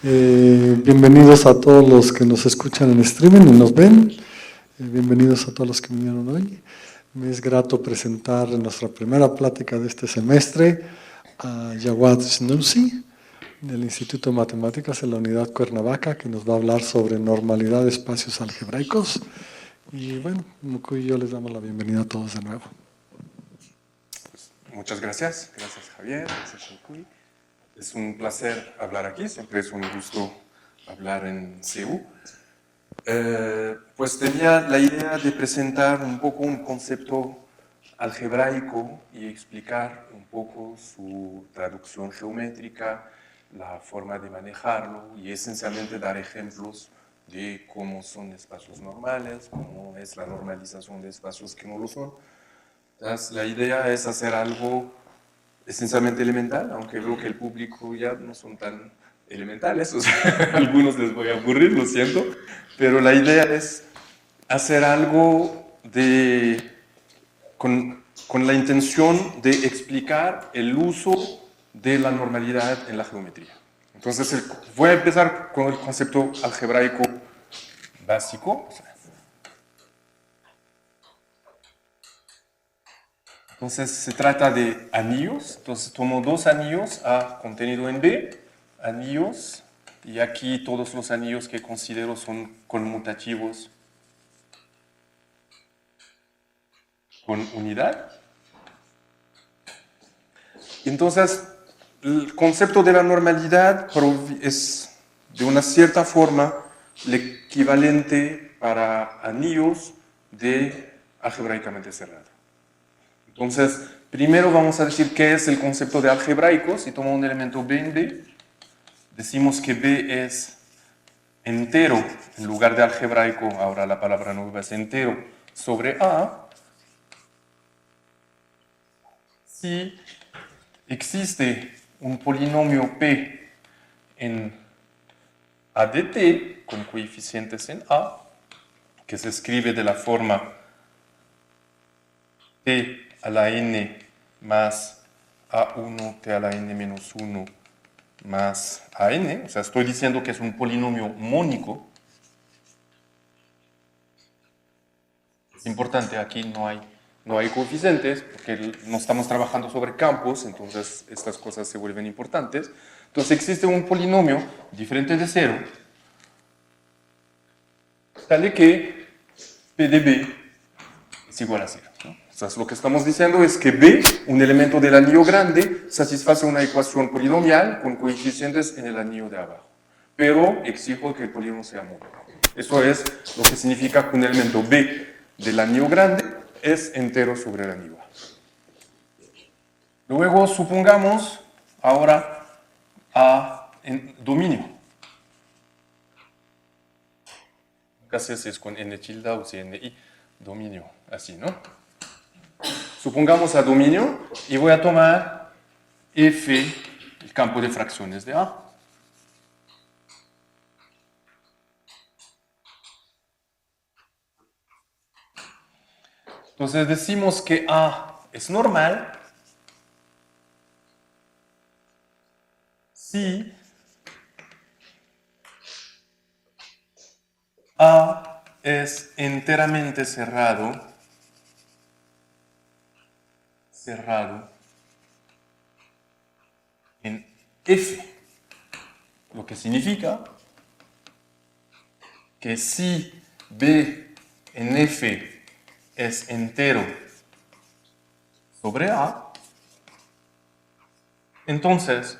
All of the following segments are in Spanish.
Bienvenidos a todos los que nos escuchan en streaming y nos ven. Bienvenidos a todos los que vinieron hoy. Me es grato presentar en nuestra primera plática de este semestre a Jawad Snoussi, del Instituto de Matemáticas en la Unidad Cuernavaca, que nos va a hablar sobre normalidad de espacios algebraicos. Y bueno, Muku y yo les damos la bienvenida a todos de nuevo. Muchas gracias. Gracias, Javier. Gracias, Muku. Es un placer hablar aquí. Siempre es un gusto hablar en CEU. Pues tenía la idea de presentar un poco un concepto algebraico y explicar un poco su traducción geométrica, la forma de manejarlo y esencialmente dar ejemplos de cómo son espacios normales, cómo es la normalización de espacios que no lo son. Entonces, la idea es hacer algo esencialmente elemental, aunque veo que el público ya no son tan elementales, o sea, a algunos les voy a aburrir, lo siento, pero la idea es hacer algo con la intención de explicar el uso de la normalidad en la geometría. Entonces, voy a empezar con el concepto algebraico básico. Entonces, se trata de anillos. Entonces, tomo dos anillos A contenido en B, anillos, y aquí todos los anillos que considero son conmutativos con unidad. Entonces, el concepto de la normalidad es, de una cierta forma, el equivalente para anillos de algebraicamente cerrado. Entonces, primero vamos a decir qué es el concepto de algebraico. Si tomo un elemento B en B, decimos que B es entero, en lugar de algebraico, ahora la palabra nueva es entero, sobre A, si existe un polinomio P en A de T, con coeficientes en A, que se escribe de la forma T a la n más A1 T a la n menos 1 más AN, o sea, estoy diciendo que es un polinomio mónico. Es importante, aquí no hay coeficientes, porque no estamos trabajando sobre campos, entonces estas cosas se vuelven importantes. Entonces existe un polinomio diferente de 0, tal de que P de B es igual a 0. ¿No? Entonces lo que estamos diciendo es que B, un elemento del anillo grande, satisface una ecuación polinomial con coeficientes en el anillo de abajo. Pero exijo que el polinomio sea mónico. Eso es lo que significa que un elemento B del anillo grande es entero sobre el anillo A. Luego supongamos ahora A en dominio. Casi así es con n tilde o ni, dominio, así, ¿no? Supongamos a dominio y voy a tomar F, el campo de fracciones de A. Entonces decimos que A es normal si A es enteramente cerrado en F, lo que significa que si B en F es entero sobre A, entonces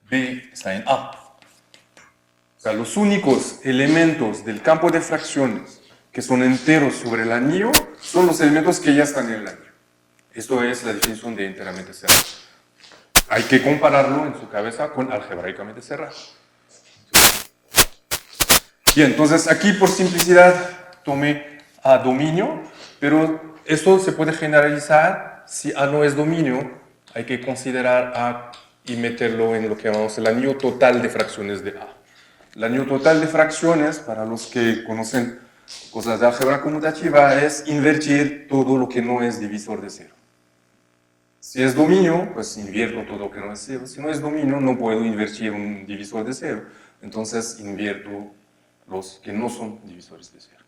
B está en A. O sea, los únicos elementos del campo de fracciones que son enteros sobre el anillo son los elementos que ya están en el anillo. Esto es la definición de enteramente cerrado. Hay que compararlo en su cabeza con algebraicamente cerrado. Bien, entonces aquí por simplicidad tomé A dominio, pero esto se puede generalizar. Si A no es dominio, hay que considerar A y meterlo en lo que llamamos el anillo total de fracciones de A. El anillo total de fracciones, para los que conocen cosas de álgebra conmutativa, es invertir todo lo que no es divisor de cero. Si es dominio, pues invierto todo lo que no es cero. Si no es dominio, no puedo invertir un divisor de cero. Entonces invierto los que no son divisores de cero.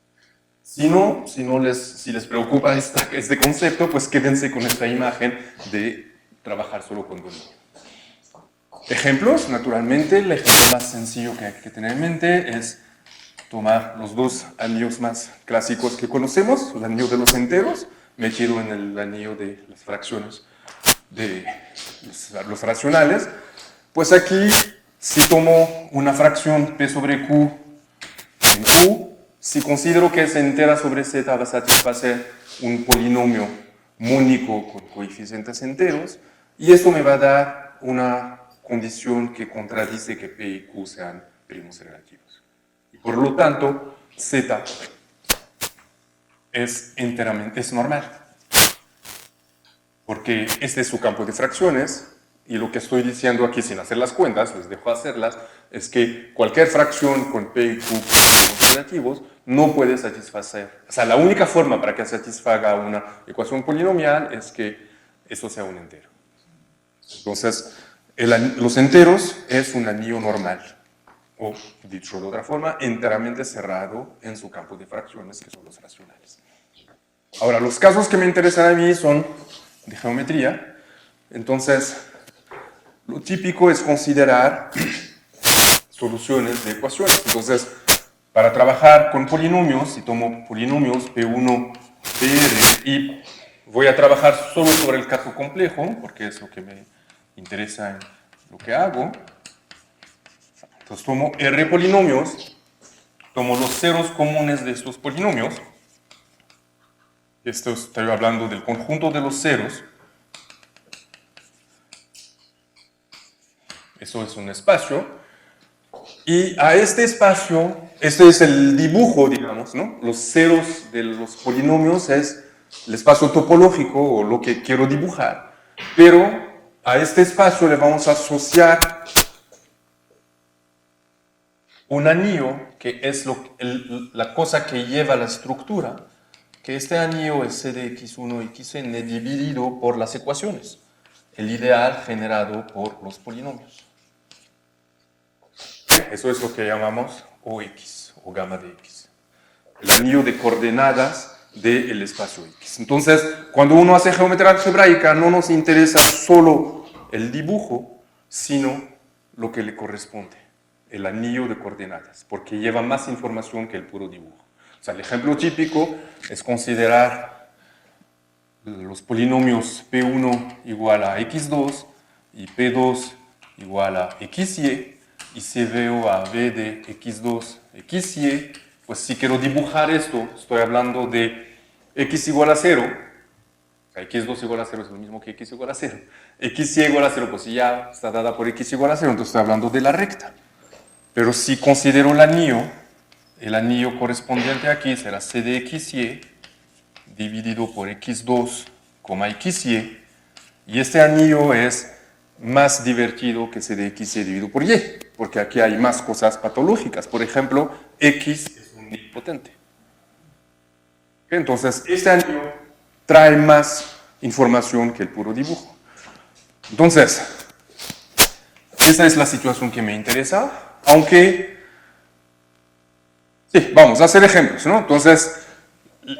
Si les preocupa este concepto, pues quédense con esta imagen de trabajar solo con dominio. Ejemplos, naturalmente, el ejemplo más sencillo que hay que tener en mente es tomar los dos anillos más clásicos que conocemos, el anillo de los enteros, metido en el anillo de las fracciones de los racionales. Pues aquí, si tomo una fracción p sobre q en q, si considero que es entera sobre z va a satisfacer un polinomio mónico con coeficientes enteros, y esto me va a dar una condición que contradice que p y q sean primos relativos. Y por lo tanto, z es normal. Porque este es su campo de fracciones, y lo que estoy diciendo aquí sin hacer las cuentas, les dejo hacerlas, es que cualquier fracción con p y q primos relativos no puede satisfacer. O sea, la única forma para que satisfaga una ecuación polinomial es que eso sea un entero. Entonces, los enteros es un anillo normal, o dicho de otra forma, enteramente cerrado en su campo de fracciones, que son los racionales. Ahora, los casos que me interesan a mí son de geometría. Entonces, lo típico es considerar soluciones de ecuaciones. Entonces, para trabajar con polinomios, si tomo polinomios P1, PR, y voy a trabajar solo sobre el caso complejo, porque es lo que me interesa en lo que hago. Entonces, tomo R polinomios, tomo los ceros comunes de estos polinomios. Esto estoy hablando del conjunto de los ceros. Eso es un espacio. Y a este espacio, este es el dibujo, digamos, ¿no? Los ceros de los polinomios es el espacio topológico o lo que quiero dibujar. Pero a este espacio le vamos a asociar un anillo, que es la cosa que lleva la estructura, que este anillo es c de x1 y xn dividido por las ecuaciones, el ideal generado por los polinomios. Eso es lo que llamamos OX, o gamma de X. El anillo de coordenadas del espacio X. Entonces, cuando uno hace geometría algebraica, no nos interesa solo el dibujo, sino lo que le corresponde, el anillo de coordenadas, porque lleva más información que el puro dibujo. O sea, el ejemplo típico es considerar los polinomios P1 igual a x2 y P2 igual a xy, y si veo a b de x2, xy, pues si quiero dibujar esto, estoy hablando de x igual a 0, o sea, x2 igual a 0 es lo mismo que x igual a 0, xy igual a 0, pues si ya está dada por x igual a 0, entonces estoy hablando de la recta. Pero si considero el anillo correspondiente aquí será c de xy dividido por x2, xy, y este anillo es más divertido que c de xy dividido por y, porque aquí hay más cosas patológicas. Por ejemplo, x es un nilpotente. Entonces, este anillo trae más información que el puro dibujo. Entonces, esa es la situación que me interesa, aunque, sí, vamos a hacer ejemplos, ¿no? Entonces,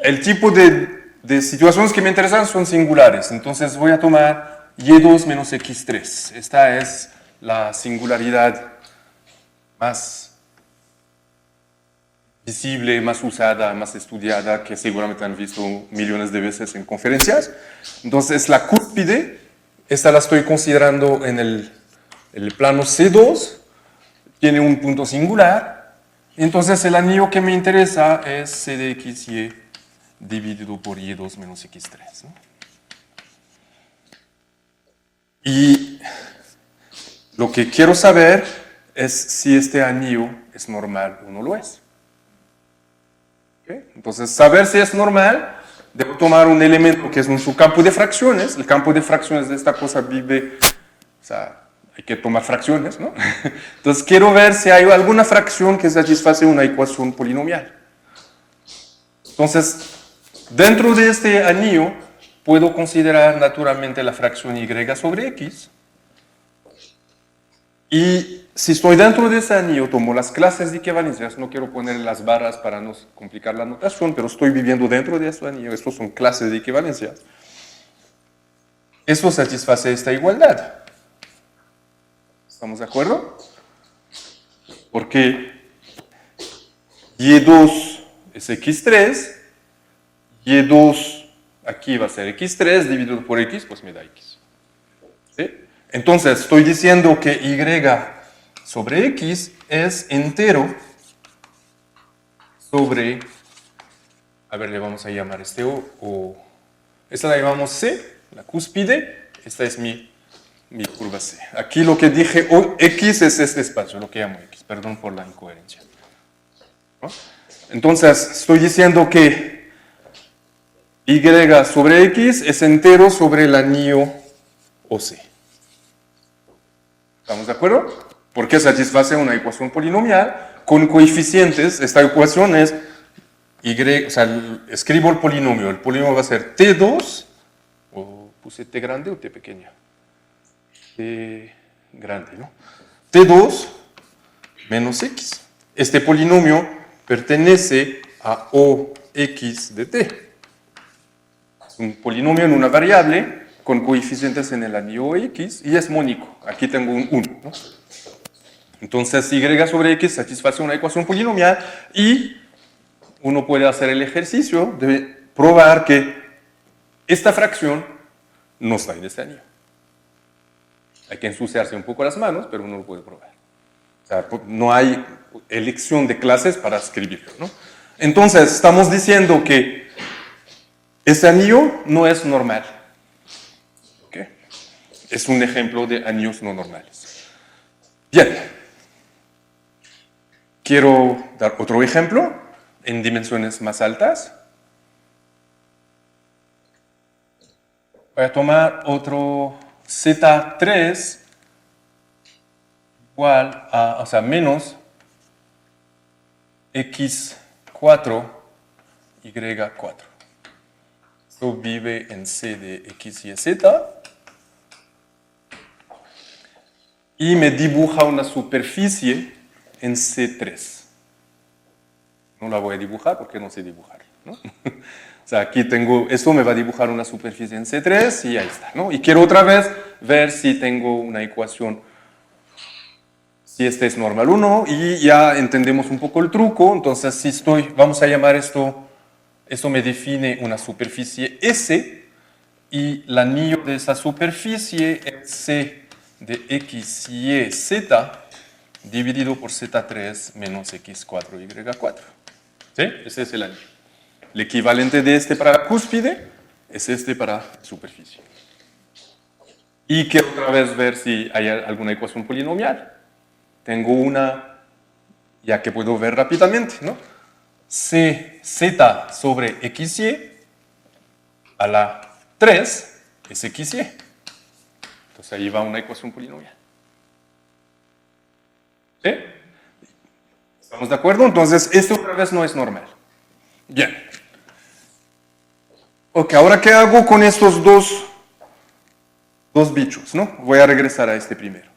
el tipo de situaciones que me interesan son singulares. Entonces, voy a tomar y2 menos x3. Esta es la singularidad más visible, más usada, más estudiada, que seguramente han visto millones de veces en conferencias. Entonces, la cúspide, esta la estoy considerando en el plano C2, tiene un punto singular. Entonces, el anillo que me interesa es c de xy dividido por y2 menos x3, ¿no? Y lo que quiero saber es si este anillo es normal o no lo es. ¿Okay? Entonces, saber si es normal, debo tomar un elemento que es un subcampo de fracciones. El campo de fracciones de esta cosa vive, o sea, hay que tomar fracciones, ¿no? Entonces, quiero ver si hay alguna fracción que satisface una ecuación polinomial. Entonces, dentro de este anillo, puedo considerar naturalmente la fracción y sobre x. Y si estoy dentro de ese anillo, tomo las clases de equivalencias, no quiero poner las barras para no complicar la notación, pero estoy viviendo dentro de ese anillo, estos son clases de equivalencias. Eso satisface esta igualdad. ¿Estamos de acuerdo? Porque y2 es x3, y2 aquí va a ser x3 dividido por x, pues me da x. ¿Sí? Entonces, estoy diciendo que y sobre x es entero sobre, a ver, le vamos a llamar este O. Esta la llamamos C, la cúspide, esta es mi curva C. Aquí lo que dije, x es este espacio, lo que llamo x, perdón por la incoherencia. ¿No? Entonces, estoy diciendo que y sobre x es entero sobre el anillo OC. ¿Estamos de acuerdo? Porque satisface una ecuación polinomial con coeficientes. Esta ecuación es y, o sea, escribo el polinomio va a ser t2, o puse t grande o t pequeña. T grande, ¿no? t2 menos x. Este polinomio pertenece a OX de t. Es un polinomio en una variable con coeficientes en el anillo x y es mónico. Aquí tengo un 1, ¿no? Entonces, y sobre x satisface una ecuación polinomial y uno puede hacer el ejercicio de probar que esta fracción no está en este anillo. Hay que ensuciarse un poco las manos, pero uno lo puede probar. O sea, no hay elección de clases para escribirlo, ¿no? Entonces, estamos diciendo que este anillo no es normal. ¿Okay? Es un ejemplo de anillos no normales. Bien. Quiero dar otro ejemplo en dimensiones más altas. Voy a tomar otro Z3 igual a, o sea, menos X4, Y4. Esto vive en C de X y Z. Y me dibuja una superficie en C3. No la voy a dibujar porque no sé dibujar, ¿no? O sea, aquí tengo, esto me va a dibujar una superficie en C3 y ahí está, ¿no? Y quiero otra vez ver si tengo una ecuación, si este es normal o no, y ya entendemos un poco el truco. Entonces, si vamos a llamar esto me define una superficie S, y el anillo de esa superficie es C de X, Y, Z, dividido por Z3 menos X4, Y4. ¿Sí? Ese es el anillo. El equivalente de este para la cúspide es este para la superficie. Y quiero otra vez ver si hay alguna ecuación polinomial. Tengo una, ya que puedo ver rápidamente, ¿no? CZ sobre XY a la 3 es XY. Entonces ahí va una ecuación polinomial. ¿Sí? ¿Estamos de acuerdo? Entonces, esto otra vez no es normal. Bien. Ok, ahora ¿qué hago con estos dos bichos, ¿no? Voy a regresar a este primero.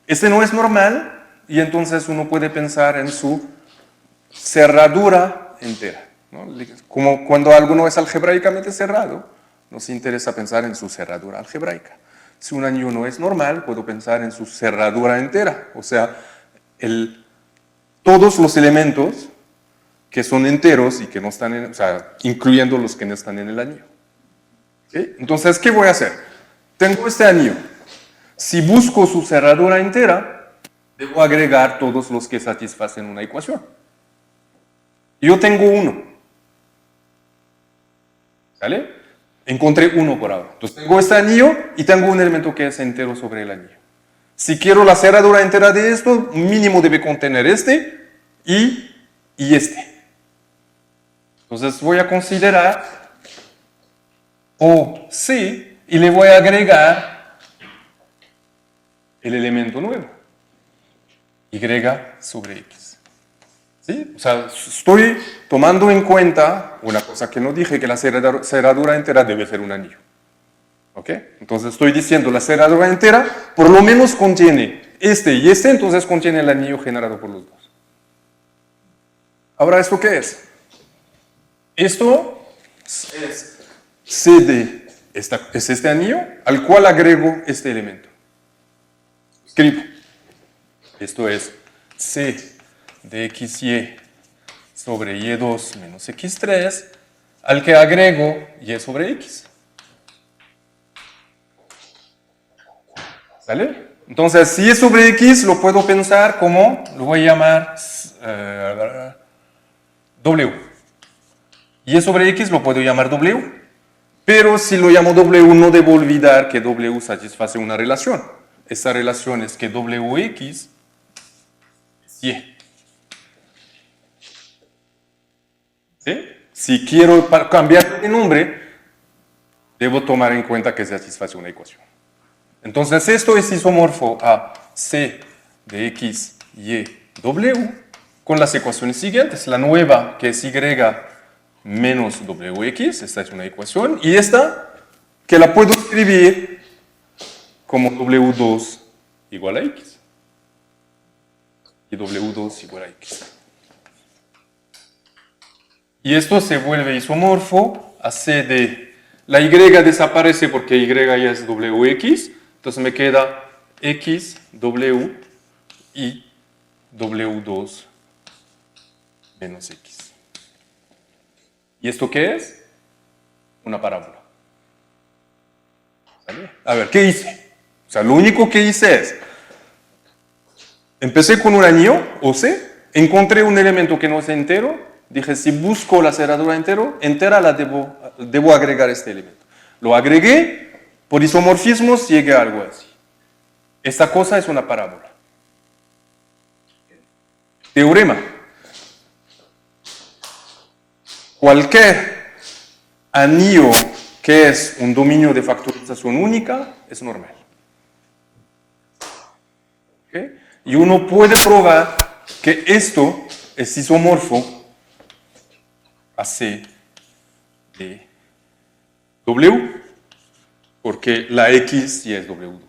Este no es normal y entonces uno puede pensar en su cerradura entera, ¿no? Como cuando algo no es algebraicamente cerrado, nos interesa pensar en su cerradura algebraica. Si un anillo no es normal, puedo pensar en su cerradura entera, o sea, todos los elementos que son enteros y que no están o sea, incluyendo los que no están en el anillo. ¿Sí? Entonces, ¿qué voy a hacer? Tengo este anillo. Si busco su cerradura entera, debo agregar todos los que satisfacen una ecuación. Yo tengo uno. ¿Sale? Encontré uno por ahora. Entonces, tengo este anillo y tengo un elemento que es entero sobre el anillo. Si quiero la cerradura entera de esto, mínimo debe contener este y este. Entonces voy a considerar OC y le voy a agregar el elemento nuevo, Y sobre X. ¿Sí? ¿Sí? O sea, estoy tomando en cuenta una cosa que no dije, que la cerradura entera debe ser un anillo. ¿Ok? Entonces estoy diciendo, la cerradura entera por lo menos contiene este y este, entonces contiene el anillo generado por los dos. Ahora, ¿esto qué es? Esto es C de es este anillo al cual agrego este elemento. Escribo. Esto es C de XY sobre Y2 menos X3 al que agrego Y sobre X. ¿Sale? Entonces, si Y sobre X lo puedo pensar como, lo voy a llamar W. Y sobre X lo puedo llamar W, pero si lo llamo W no debo olvidar que W satisface una relación. Esta relación es que WX es Y. ¿Sí? Si quiero cambiar de nombre, debo tomar en cuenta que satisface una ecuación. Entonces esto es isomorfo a C de X, Y, W con las ecuaciones siguientes. La nueva, que es Y menos WX, esta es una ecuación, y esta, que la puedo escribir como W2 igual a X. Y W2 igual a X. Y esto se vuelve isomorfo a C de... La Y desaparece porque Y ya es WX, entonces me queda X, W y W2 menos X. ¿Y esto qué es? Una parábola. ¿Sale? A ver, ¿qué hice? O sea, lo único que hice es, empecé con un anillo, o C, encontré un elemento que no es entero, dije, si busco la cerradura entera la debo agregar este elemento. Lo agregué, por isomorfismos llegué a algo así. Esta cosa es una parábola. Teorema. Cualquier anillo que es un dominio de factorización única es normal. ¿Okay? Y uno puede probar que esto es isomorfo a C de W, porque la X ya es W2.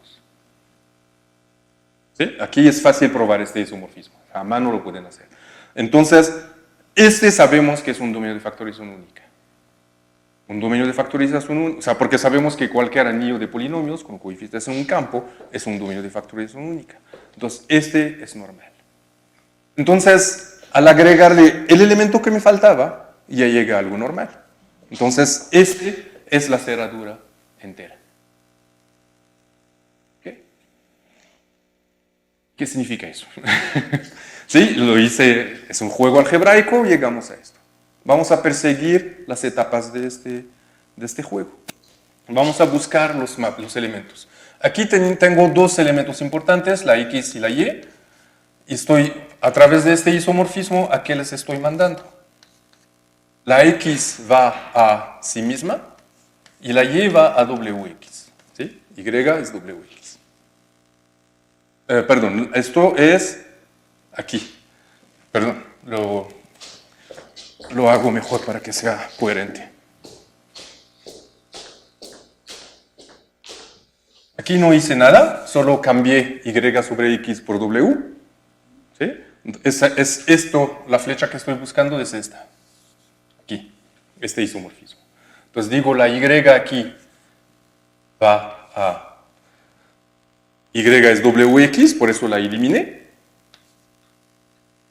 ¿Sí? Aquí es fácil probar este isomorfismo, a mano lo pueden hacer. Entonces, este sabemos que es un dominio de factorización única. Un dominio de factorización única, o sea, porque sabemos que cualquier anillo de polinomios con coeficientes en un campo es un dominio de factorización única. Entonces, este es normal. Entonces, al agregarle el elemento que me faltaba, ya llega a algo normal. Entonces, este es la cerradura entera. ¿Okay? ¿Qué significa eso? Sí, lo hice, es un juego algebraico, llegamos a esto. Vamos a perseguir las etapas de este juego. Vamos a buscar los elementos. Aquí tengo dos elementos importantes, la X y la Y. Y estoy, a través de este isomorfismo, ¿a qué les estoy mandando? La X va a sí misma y la Y va a WX. ¿Sí? Y es WX. Perdón, esto es aquí. Perdón, lo hago mejor para que sea coherente. Aquí no hice nada, solo cambié Y sobre X por W. ¿Sí? Es esto, la flecha que estoy buscando es esta. Aquí, este isomorfismo. Entonces digo, la Y aquí va a... Y es WX, por eso la eliminé.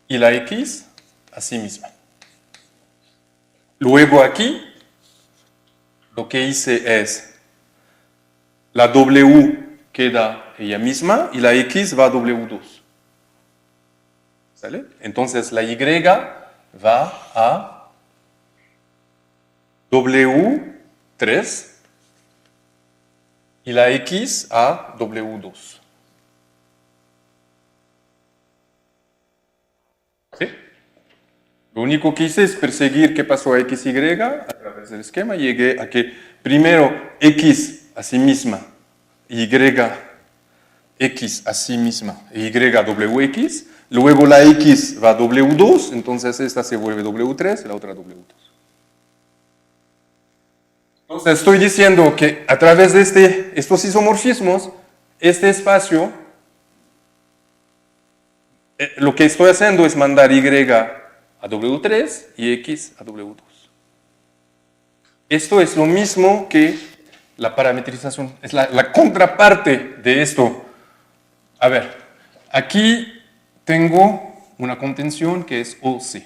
Y la X a sí misma. Luego aquí, lo que hice es, la W queda ella misma y la X va a W2. ¿Sale? Entonces la Y va a W3 y la X a W2. ¿Sí? Lo único que hice es perseguir qué pasó a X, Y a través del esquema. Llegué a que primero X a sí misma, Y X a sí misma, y a WX, luego la X va a W2, entonces esta se vuelve W3 y la otra W2. Entonces estoy diciendo que a través de estos isomorfismos, este espacio, lo que estoy haciendo es mandar Y a W3 y X a W2. Esto es lo mismo que la parametrización, es la contraparte de esto. A ver, aquí tengo una contención que es OC.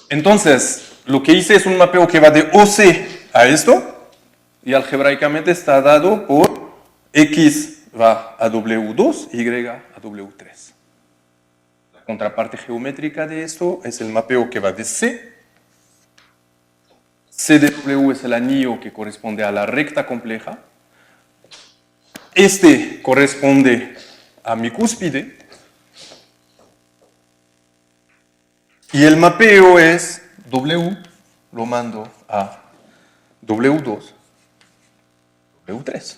Entonces, lo que hice es un mapeo que va de OC a esto, y algebraicamente está dado por X va a W2, Y a W3. La contraparte geométrica de esto es el mapeo que va de C. C de W es el anillo que corresponde a la recta compleja. Este corresponde a mi cúspide. Y el mapeo es W, lo mando a W2, W3.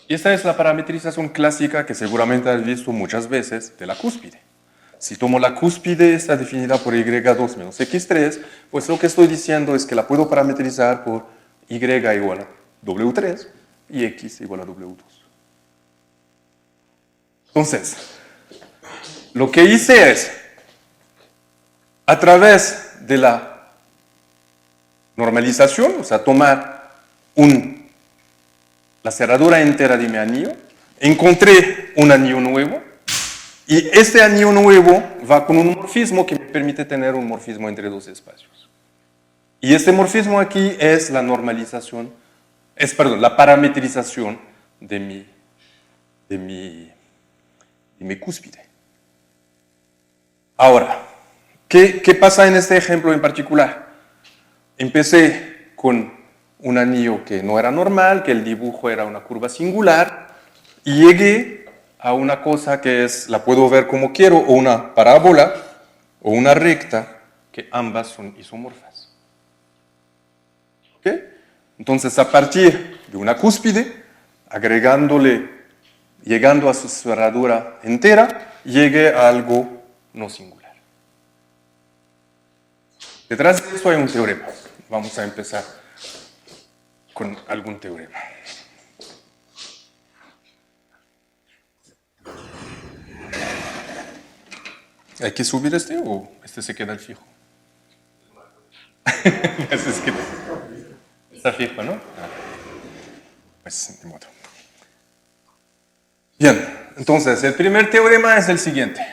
Y esta es la parametrización clásica que seguramente has visto muchas veces de la cúspide. Si tomo la cúspide, está definida por Y2 menos X3, pues lo que estoy diciendo es que la puedo parametrizar por Y igual a W3 y X igual a W2. Entonces, lo que hice es, a través de la normalización, o sea, tomar la cerradura entera de mi anillo, encontré un anillo nuevo, y este anillo nuevo va con un morfismo que me permite tener un morfismo entre dos espacios. Y este morfismo aquí es la normalización, la parametrización de mi cúspide. Ahora, ¿qué pasa en este ejemplo en particular? Empecé con un anillo que no era normal, que el dibujo era una curva singular, y llegué a una cosa que la puedo ver como quiero, o una parábola, o una recta, que ambas son isomorfas. ¿Ok? Entonces, a partir de una cúspide, llegando a su cerradura entera, llegué a algo no singular. Detrás de esto hay un teorema. Vamos a empezar con algún teorema. ¿Hay que subir este o este se queda el fijo? Está fijo, ¿no? Pues, de modo. Bien, entonces, el primer teorema es el siguiente.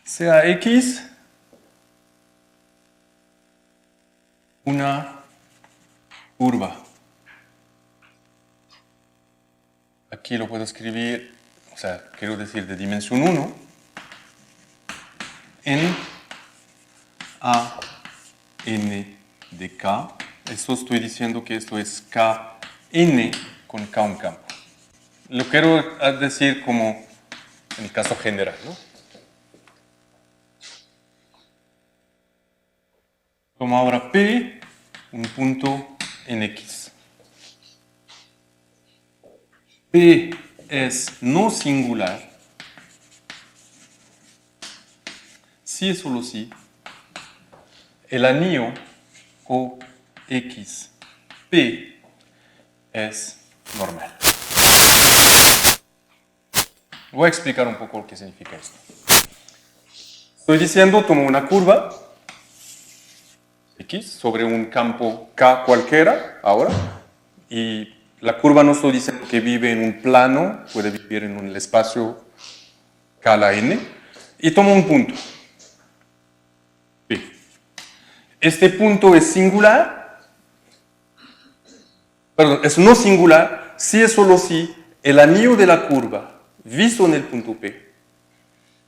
Sea X una curva. Aquí lo puedo escribir, o sea, quiero decir de dimensión 1, en A, N de K. Esto estoy diciendo que esto es Kn con K un campo. Lo quiero decir como en el caso general, ¿no? Tomo ahora P, un punto en X. P es no singular si es solo si el anillo OXP es normal. Voy a explicar un poco qué significa esto. Estoy diciendo, tomo una curva X sobre un campo K cualquiera ahora, y la curva no estoy diciendo que vive en un plano, puede vivir en un espacio K a la N, y tomo un punto P. Este punto es singular, perdón, es no singular si es solo si el anillo de la curva visto en el punto P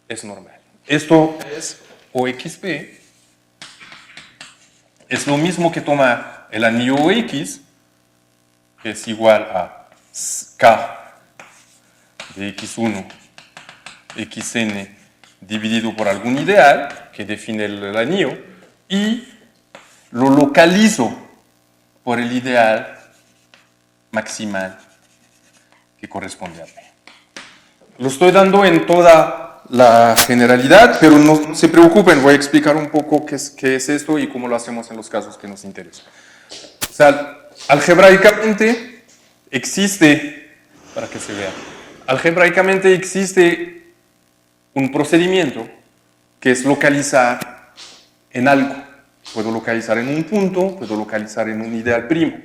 es normal. Esto es OXP, es lo mismo que tomar el anillo OX, que es igual a K de X1 xn dividido por algún ideal que define el anillo y lo localizo por el ideal maximal que corresponde a B. Lo estoy dando en toda la generalidad, pero no se preocupen, voy a explicar un poco qué es esto y cómo lo hacemos en los casos que nos interesan. O sea, algebraicamente existe, para que se vea, algebraicamente existe un procedimiento que es localizar en algo. Puedo localizar en un punto, puedo localizar en un ideal primo.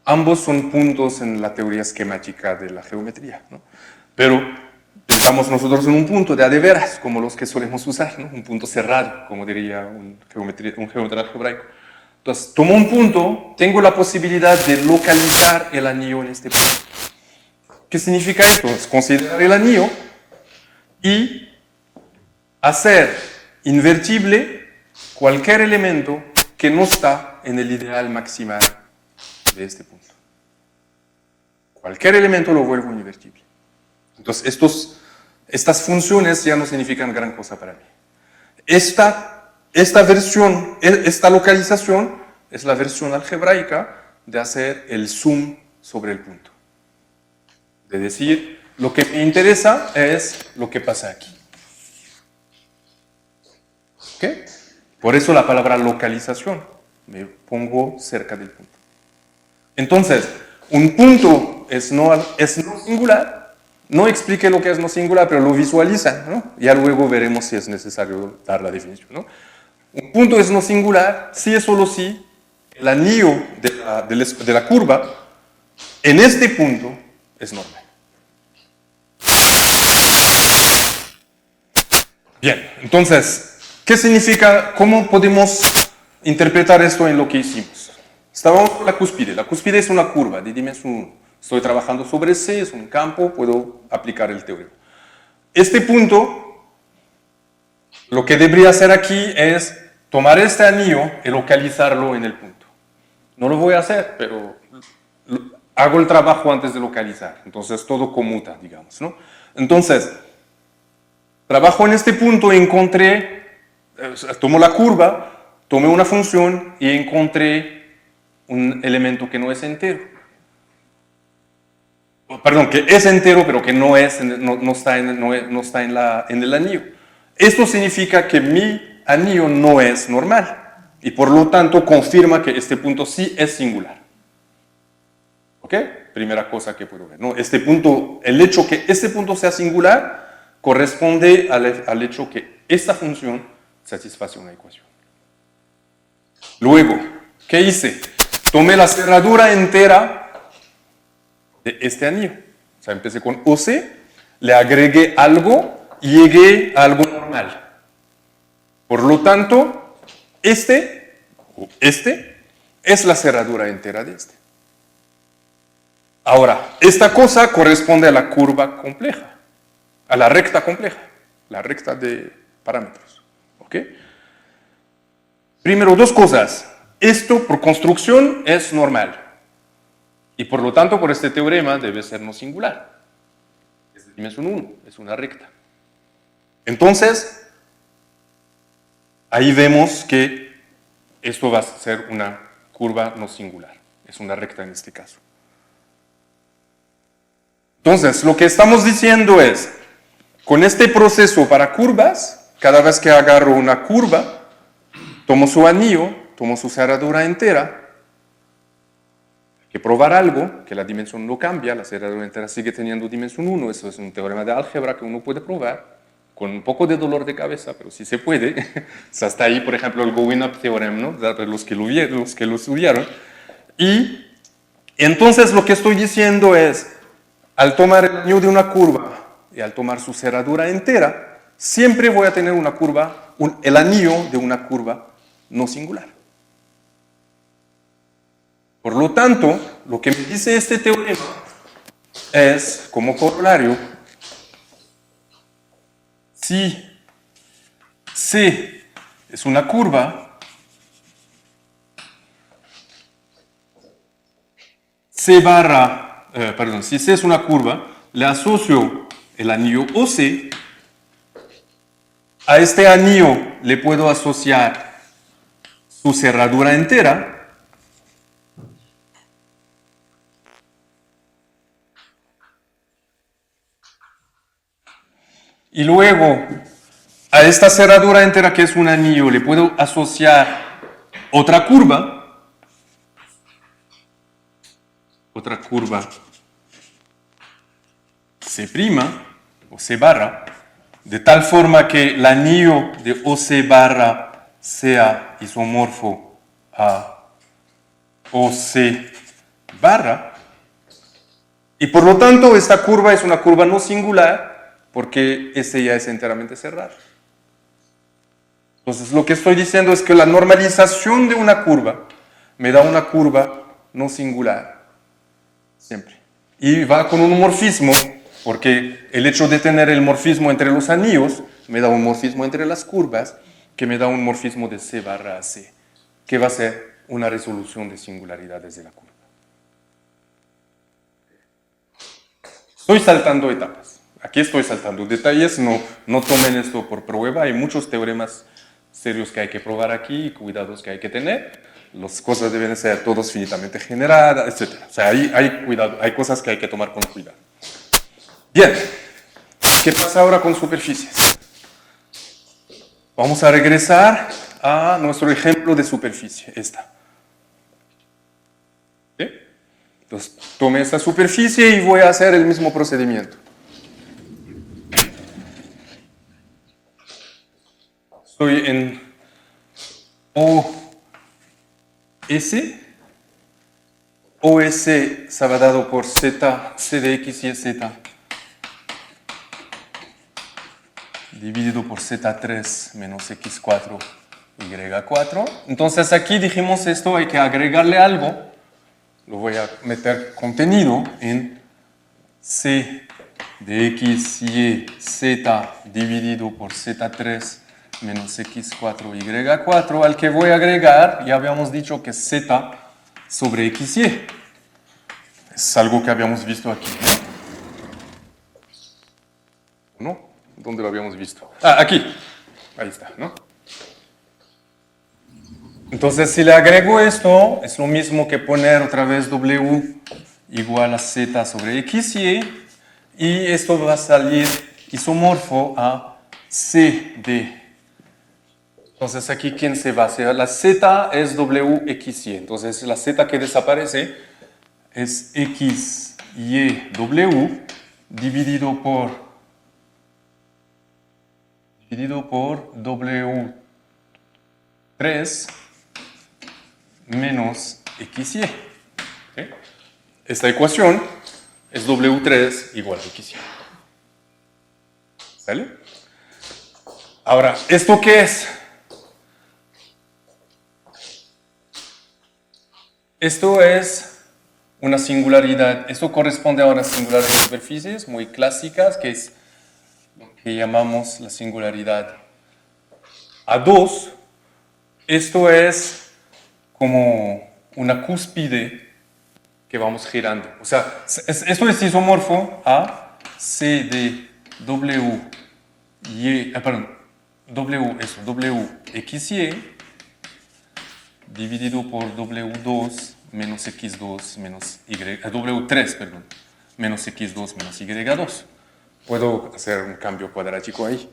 Ambos son puntos en la teoría esquemática de la geometría, ¿no? Pero pensamos nosotros en un punto de a de veras, como los que solemos usar, ¿no? Un punto cerrado, como diría un geómetra algebraico. Entonces, tomo un punto, tengo la posibilidad de localizar el anillo en este punto. ¿Qué significa esto? Es considerar el anillo y hacer invertible cualquier elemento que no está en el ideal maximal de este punto. Cualquier elemento lo vuelvo invertible. Entonces, estas funciones ya no significan gran cosa para mí. Esta versión, esta localización, es la versión algebraica de hacer el zoom sobre el punto. De decir, lo que me interesa es lo que pasa aquí. ¿Ok? Por eso la palabra localización. Me pongo cerca del punto. Entonces, un punto es no singular. No expliqué lo que es no singular, pero lo visualizan, ¿no? Ya luego veremos si es necesario dar la definición, ¿no? Un punto es no singular si es solo si el anillo de la curva en este punto es normal. Bien, entonces, ¿qué significa? ¿Cómo podemos interpretar esto en lo que hicimos? Estábamos con la cúspide. La cúspide es una curva de dimensión 1. Estoy trabajando sobre C, es un campo, puedo aplicar el teorema. Este punto, lo que debería hacer aquí es tomar este anillo y localizarlo en el punto. No lo voy a hacer, pero hago el trabajo antes de localizar. Entonces todo conmuta, digamos, ¿no? Entonces, trabajo en este punto y tomo la curva, tomé una función y encontré un elemento que no es entero. Perdón, que es entero, pero que no está en el anillo. Esto significa que mi anillo no es normal y por lo tanto confirma que este punto sí es singular. ¿Ok? Primera cosa que puedo ver, ¿no? Este punto, el hecho que este punto sea singular corresponde al hecho que esta función satisface una ecuación. Luego, ¿qué hice? Tomé la cerradura entera de este anillo. O sea, empecé con OC, le agregué algo y llegué a algo normal. Por lo tanto, este es la cerradura entera de este. Ahora, esta cosa corresponde a la curva compleja, a la recta compleja, la recta de parámetros. ¿Ok? Primero, dos cosas. Esto, por construcción, es normal. Y por lo tanto, por este teorema, debe ser no singular. Es de dimensión 1, es una recta. Entonces, ahí vemos que esto va a ser una curva no singular. Es una recta en este caso. Entonces, lo que estamos diciendo es, con este proceso para curvas, cada vez que agarro una curva, tomo su anillo, tomo su cerradura entera, que probar algo, que la dimensión no cambia, la cerradura entera sigue teniendo dimensión 1, eso es un teorema de álgebra que uno puede probar, con un poco de dolor de cabeza, pero sí se puede. Hasta ahí, por ejemplo, el Going-Up Theorem, ¿no? Los que lo estudiaron. Y entonces lo que estoy diciendo es, al tomar el anillo de una curva y al tomar su cerradura entera, siempre voy a tener una curva, el anillo de una curva no singular. Por lo tanto, lo que me dice este teorema es, como corolario, si C es una curva, si C es una curva, le asocio el anillo OC, a este anillo le puedo asociar su cerradura entera, y luego a esta cerradura entera, que es un anillo, le puedo asociar otra curva C' o C barra, de tal forma que el anillo de OC barra sea isomorfo a OC barra, y por lo tanto esta curva es una curva no singular porque este ya es enteramente cerrado. Entonces lo que estoy diciendo es que la normalización de una curva me da una curva no singular, siempre. Y va con un morfismo, porque el hecho de tener el morfismo entre los anillos me da un morfismo entre las curvas, que me da un morfismo de C barra a C, que va a ser una resolución de singularidades de la curva. Estoy saltando etapas. Aquí estoy saltando detalles, no tomen esto por prueba. Hay muchos teoremas serios que hay que probar aquí y cuidados que hay que tener. Las cosas deben ser todos finitamente generadas, etc. O sea, hay cosas que hay que tomar con cuidado. Bien, ¿qué pasa ahora con superficies? Vamos a regresar a nuestro ejemplo de superficie, esta. ¿Sí? Entonces, tomé esta superficie y voy a hacer el mismo procedimiento. Estoy en OS estaba dado por Z, C de X y Z, dividido por Z3 menos X4, Y4. Entonces aquí dijimos esto, hay que agregarle algo. Lo voy a meter contenido en C de X, Y, Z dividido por Z3 menos X4, Y4, al que voy a agregar, ya habíamos dicho que Z sobre XY. Es algo que habíamos visto aquí, ¿no? ¿No? ¿Dónde lo habíamos visto? Ah, aquí. Ahí está, ¿no? Entonces, si le agrego esto, es lo mismo que poner otra vez W igual a Z sobre XY, y esto va a salir isomorfo a CD. Entonces, aquí, ¿quién se va a hacer? La Z es WXY. Entonces, la Z que desaparece es XYW dividido por W3 menos XY. ¿Okay? Esta ecuación es W3 igual a XY. ¿Sale? Ahora, ¿esto qué es? Esto es una singularidad. Esto corresponde a unas singularidades de superficies muy clásicas, que es lo que llamamos la singularidad A2. Esto es como una cúspide que vamos girando. O sea, esto es isomorfo a C de W, WXY dividido por W2 menos X2 menos Y, W3, perdón, menos X2 menos Y2. Puedo hacer un cambio cuadrático ahí.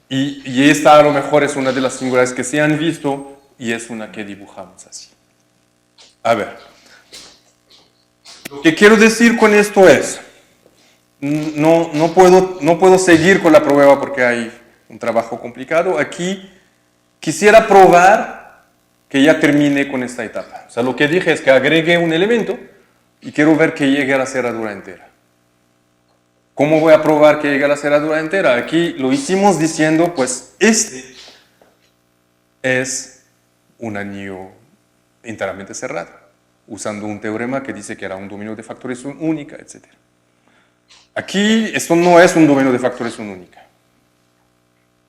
Y esta a lo mejor es una de las singularidades que se han visto y es una que dibujamos así. A ver, lo que quiero decir con esto es, no puedo seguir con la prueba porque hay un trabajo complicado. Aquí quisiera probar que ya termine con esta etapa. O sea, lo que dije es que agregue un elemento y quiero ver que llegue a la cerradura entera. ¿Cómo voy a probar que llegue a la cerradura entera? Aquí lo hicimos diciendo, pues, este es un anillo enteramente cerrado, usando un teorema que dice que era un dominio de factorización única, etc. Aquí esto no es un dominio de factorización única.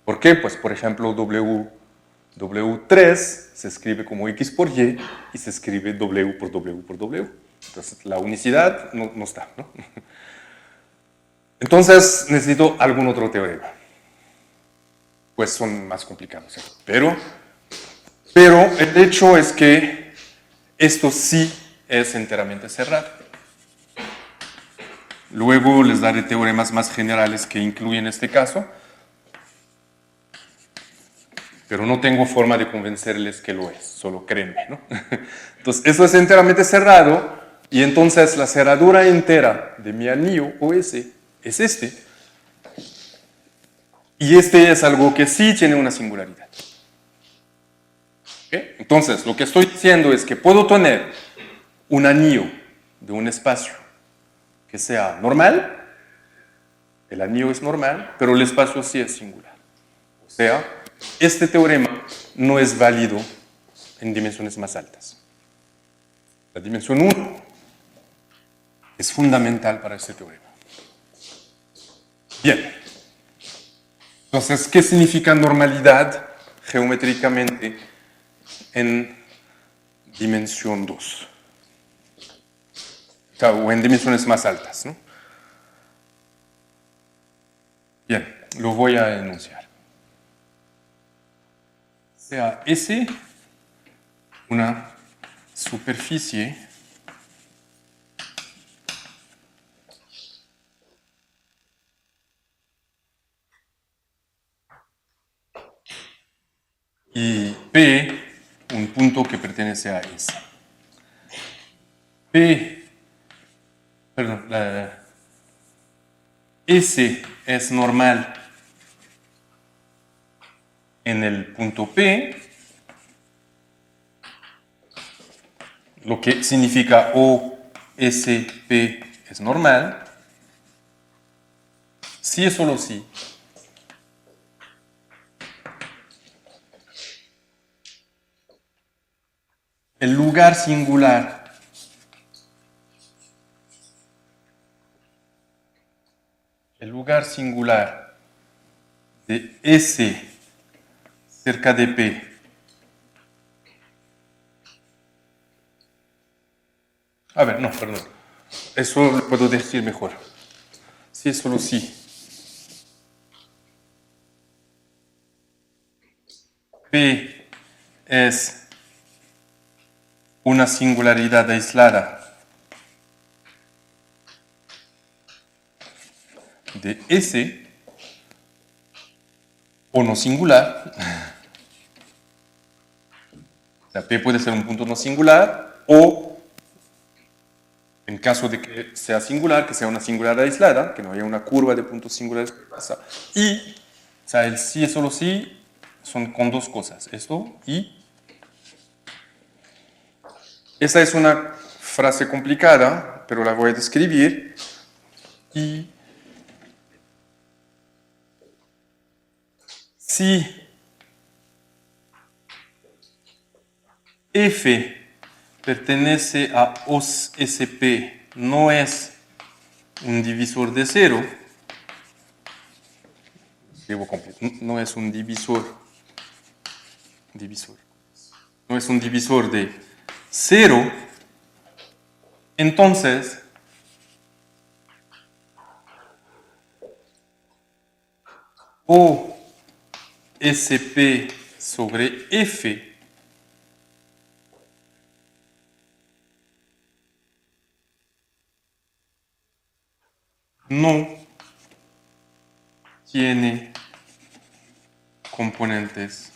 ¿Por qué? Pues, por ejemplo, W3 se escribe como X por Y y se escribe W por W por W. Entonces, la unicidad no está, ¿no? Entonces necesito algún otro teorema. Pues son más complicados, ¿sí? Pero el hecho es que esto sí es enteramente cerrado. Luego les daré teoremas más generales que incluyen este caso, pero no tengo forma de convencerles que lo es, solo créanme, ¿no? Entonces, esto es enteramente cerrado, y entonces la cerradura entera de mi anillo OS es este, y este es algo que sí tiene una singularidad. ¿Okay? Entonces, lo que estoy diciendo es que puedo tener un anillo de un espacio que sea normal, el anillo es normal, pero el espacio sí es singular. O sea, este teorema no es válido en dimensiones más altas. La dimensión 1 es fundamental para este teorema. Bien. Entonces, ¿qué significa normalidad geométricamente en dimensión 2? O en dimensiones más altas, ¿no? Bien, lo voy a enunciar. Sea S una superficie y P un punto que pertenece a S. S es normal en el punto P, lo que significa OSP es normal, si es solo si. El lugar singular de S cerca de P perdón. Eso lo puedo decir mejor. Si es solo si. P es una singularidad aislada de S o no singular. O sea, P puede ser un punto no singular o, en caso de que sea singular, que sea una singularidad aislada, que no haya una curva de puntos singulares que pasa. Y, o sea, el sí es solo sí son con dos cosas, esto y. Esta es una frase complicada, pero la voy a describir. Y si F pertenece a OSP, no es un divisor de cero, no es un divisor, no es un divisor de cero, entonces OSP sobre F no tiene componentes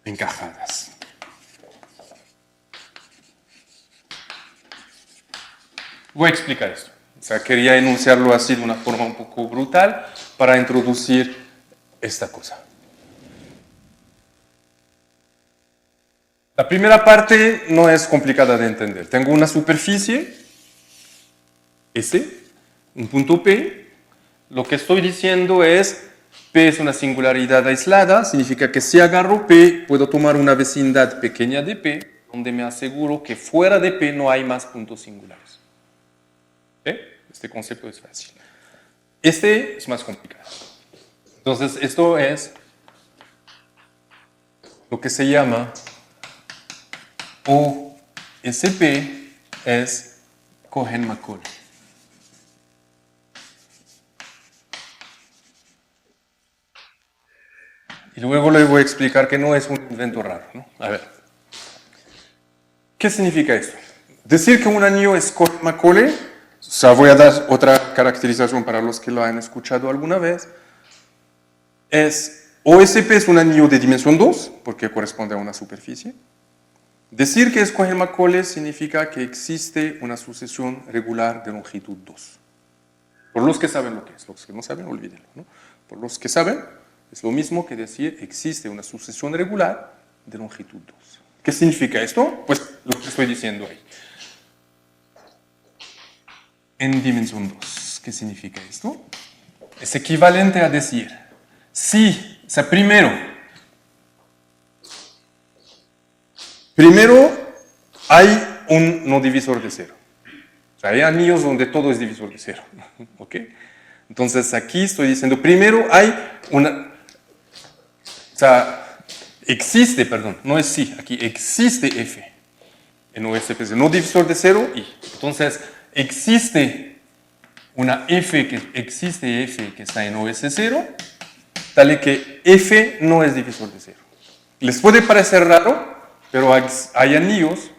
encajadas. Voy a explicar esto. O sea, quería enunciarlo así de una forma un poco brutal para introducir esta cosa. La primera parte no es complicada de entender. Tengo una superficie, S, un punto P. Lo que estoy diciendo es, P es una singularidad aislada, significa que si agarro P, puedo tomar una vecindad pequeña de P, donde me aseguro que fuera de P no hay más puntos singulares. ¿Sí? Este concepto es fácil. Este es más complicado. Entonces, esto es lo que se llama OSP, es Cohen-Macaulay. Y luego le voy a explicar que no es un invento raro, ¿no? A ver. ¿Qué significa esto? Decir que un anillo es Cohen-Macaulay, o sea, voy a dar otra caracterización para los que lo han escuchado alguna vez, es OSP es un anillo de dimensión 2, porque corresponde a una superficie. Decir que es Cohen-Macaulay significa que existe una sucesión regular de longitud 2. Por los que saben lo que es, los que no saben, olvídenlo, ¿no? Por los que saben, es lo mismo que decir existe una sucesión regular de longitud 2. ¿Qué significa esto? Pues lo que estoy diciendo ahí. En dimensión 2. ¿Qué significa esto? Es equivalente a decir, si, o sea, primero hay un no divisor de cero. O sea, hay anillos donde todo es divisor de cero. ¿Ok? Entonces aquí estoy diciendo, primero hay una... O sea, existe, perdón, no es sí, aquí existe F en OSP, no divisor de cero y entonces existe una F que está en OS0, tal que F no es divisor de cero. Les puede parecer raro, pero hay anillos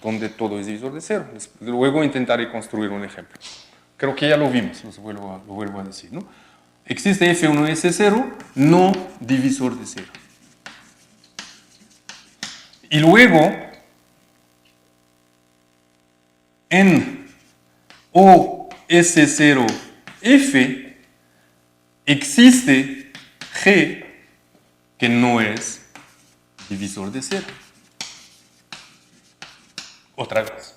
donde todo es divisor de cero. Luego intentaré construir un ejemplo. Creo que ya lo vimos, lo vuelvo a decir, ¿no? Existe F1S0 no divisor de cero. Y luego, en OS0F existe G que no es divisor de cero. Otra vez.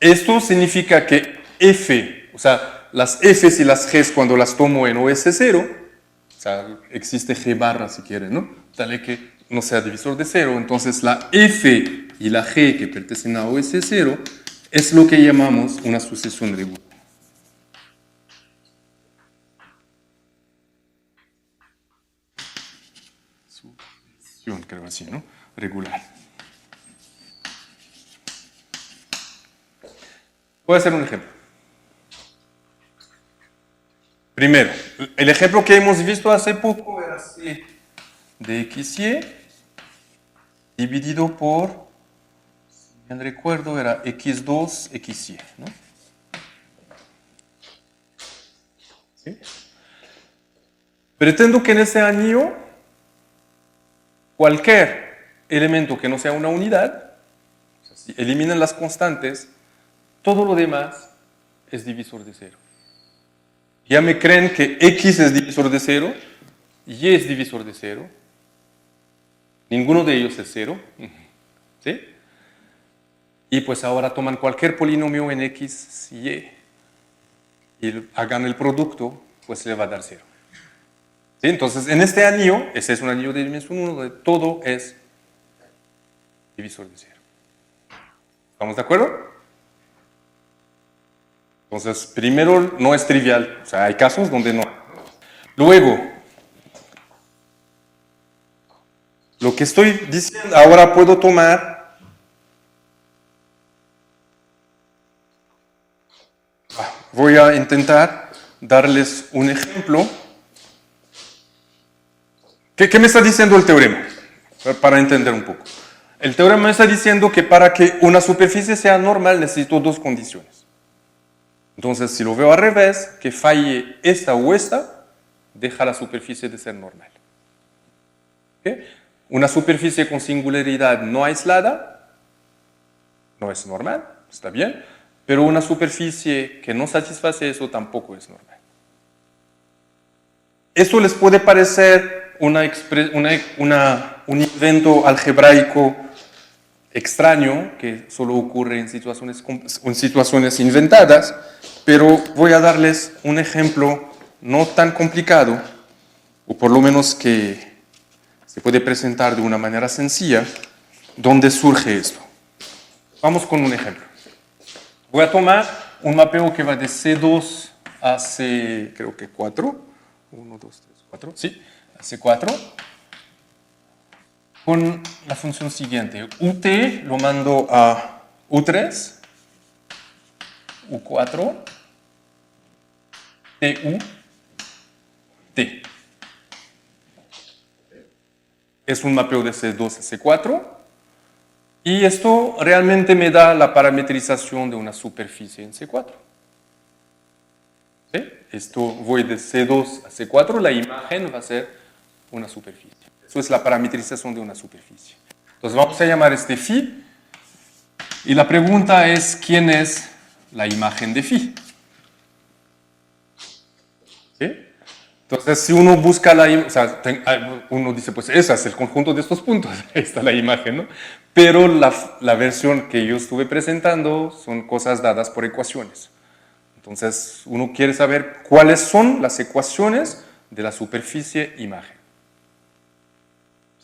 Esto significa que F, o sea, las Fs y las Gs cuando las tomo en OS0, o sea, existe G barra si quieren, ¿no? Tal que no sea divisor de cero, entonces la F y la G que pertenecen a OS0 es lo que llamamos una sucesión regular. Sucesión, creo así, ¿no? Regular. Voy a hacer un ejemplo. Primero, el ejemplo que hemos visto hace poco era C de XY dividido por, si bien recuerdo, era X2, XY, ¿no? ¿Sí? Pretendo que en ese anillo cualquier elemento que no sea una unidad, o sea, si eliminan las constantes, todo lo demás es divisor de cero. Ya me creen que X es divisor de cero, Y es divisor de cero, ninguno de ellos es cero, ¿sí? Y pues ahora toman cualquier polinomio en X y Y hagan el producto, pues le va a dar cero. ¿Sí? Entonces, en este anillo, ese es un anillo de dimensión 1, donde todo es divisor de cero. ¿Estamos de acuerdo? Entonces, primero, no es trivial. O sea, hay casos donde no. Luego, lo que estoy diciendo, ahora puedo tomar... Voy a intentar darles un ejemplo. ¿Qué me está diciendo el teorema? Para entender un poco. El teorema está diciendo que para que una superficie sea normal necesito dos condiciones. Entonces, si lo veo al revés, que falle esta o esta, deja la superficie de ser normal. ¿Okay? Una superficie con singularidad no aislada no es normal, está bien, pero una superficie que no satisface eso tampoco es normal. Eso les puede parecer un invento algebraico extraño que solo ocurre en situaciones inventadas, pero voy a darles un ejemplo no tan complicado, o por lo menos que se puede presentar de una manera sencilla, donde surge esto. Vamos con un ejemplo. Voy a tomar un mapeo que va de C2 a C, creo que 4. 1, 2, 3, 4. Sí, a C4. Con la función siguiente. UT lo mando a U3, U4, TU, T. es un mapeo de C2 a C4. Y esto realmente me da la parametrización de una superficie en C4. ¿Sí? Esto voy de C2 a C4, la imagen va a ser una superficie. Eso es la parametrización de una superficie. Entonces vamos a llamar este phi. Y la pregunta es, ¿quién es la imagen de phi? ¿Sí? Entonces, si uno busca la imagen, o sea, uno dice, pues ese es el conjunto de estos puntos, ahí está la imagen, ¿no? Pero la versión que yo estuve presentando son cosas dadas por ecuaciones. Entonces, uno quiere saber cuáles son las ecuaciones de la superficie imagen.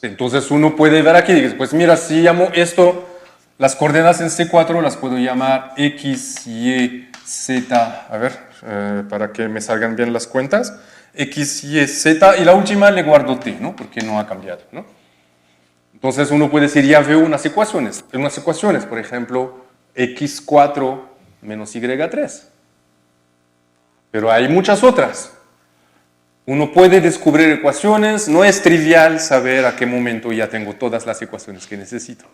Entonces, uno puede ver aquí, pues mira, si llamo esto, las coordenadas en C4 las puedo llamar X, Y, Z, a ver, para que me salgan bien las cuentas. X, Y, Z, y la última le guardo T, ¿no? Porque no ha cambiado, ¿no? Entonces uno puede decir, ya veo unas ecuaciones, por ejemplo, X4 menos Y3. Pero hay muchas otras. Uno puede descubrir ecuaciones, no es trivial saber a qué momento ya tengo todas las ecuaciones que necesito.